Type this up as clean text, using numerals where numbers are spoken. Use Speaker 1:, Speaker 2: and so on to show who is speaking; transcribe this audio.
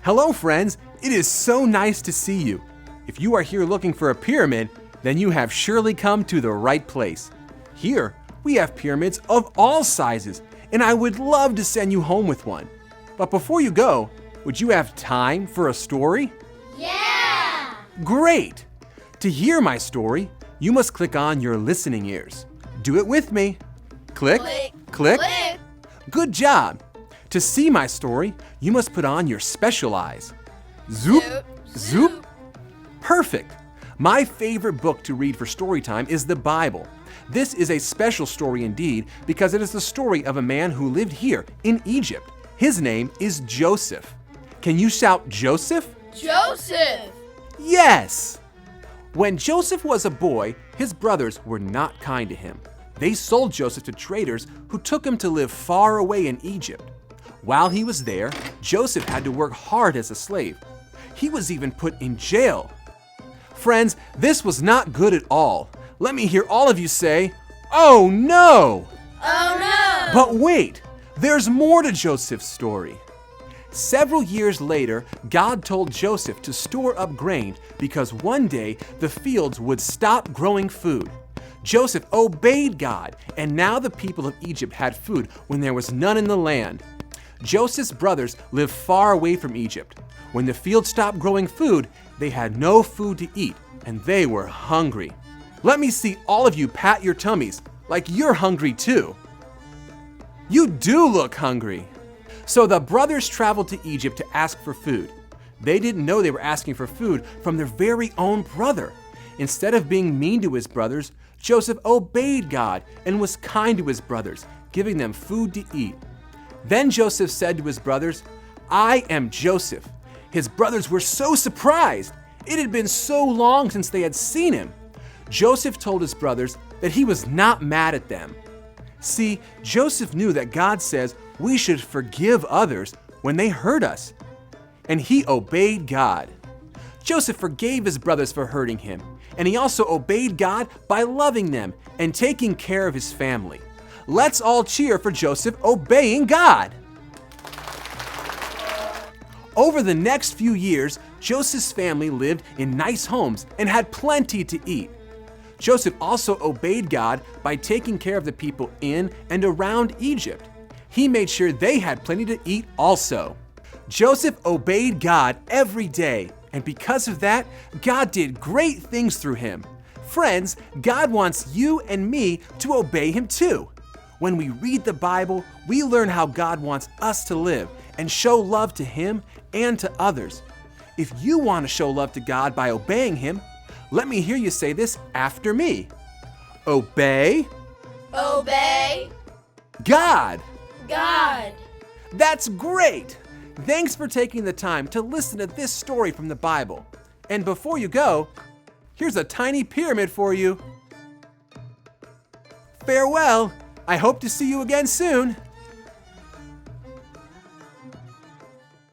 Speaker 1: Hello friends, it is so nice to see you. If you are here looking for a pyramid, then you have surely come to the right place. Here, we have pyramids of all sizes, and I would love to send you home with one. But before you go, would you have time for a story?
Speaker 2: Yeah!
Speaker 1: Great! To hear my story, you must click on your listening ears. Do it with me. Click, click. Good job! To see my story, you must put on your special eyes. Zoop, zoop. Perfect! My favorite book to read for story time is the Bible. This is a special story indeed because it is the story of a man who lived here in Egypt. His name is Joseph. Can you shout Joseph?
Speaker 2: Joseph!
Speaker 1: Yes! When Joseph was a boy, his brothers were not kind to him. They sold Joseph to traders who took him to live far away in Egypt. While he was there, Joseph had to work hard as a slave. He was even put in jail. Friends, this was not good at all. Let me hear all of you say, "Oh no!"
Speaker 2: Oh no!
Speaker 1: But wait, there's more to Joseph's story. Several years later, God told Joseph to store up grain because one day the fields would stop growing food. Joseph obeyed God, and now the people of Egypt had food when there was none in the land. Joseph's brothers lived far away from Egypt. When the fields stopped growing food, they had no food to eat, and they were hungry. Let me see all of you pat your tummies like you're hungry too. You do look hungry. So the brothers traveled to Egypt to ask for food. They didn't know they were asking for food from their very own brother. Instead of being mean to his brothers, Joseph obeyed God and was kind to his brothers, giving them food to eat. Then Joseph said to his brothers, "I am Joseph." His brothers were so surprised. It had been so long since they had seen him. Joseph told his brothers that he was not mad at them. See, Joseph knew that God says we should forgive others when they hurt us. And he obeyed God. Joseph forgave his brothers for hurting him, and he also obeyed God by loving them and taking care of his family. Let's all cheer for Joseph obeying God. Over the next few years, Joseph's family lived in nice homes and had plenty to eat. Joseph also obeyed God by taking care of the people in and around Egypt. He made sure they had plenty to eat also. Joseph obeyed God every day, and because of that, God did great things through him. Friends, God wants you and me to obey him too. When we read the Bible, we learn how God wants us to live and show love to him and to others. If you want to show love to God by obeying him, let me hear you say this after me. Obey.
Speaker 2: Obey.
Speaker 1: God.
Speaker 2: God.
Speaker 1: That's great. Thanks for taking the time to listen to this story from the Bible. And before you go, here's a tiny pyramid for you. Farewell. I hope to see you again soon.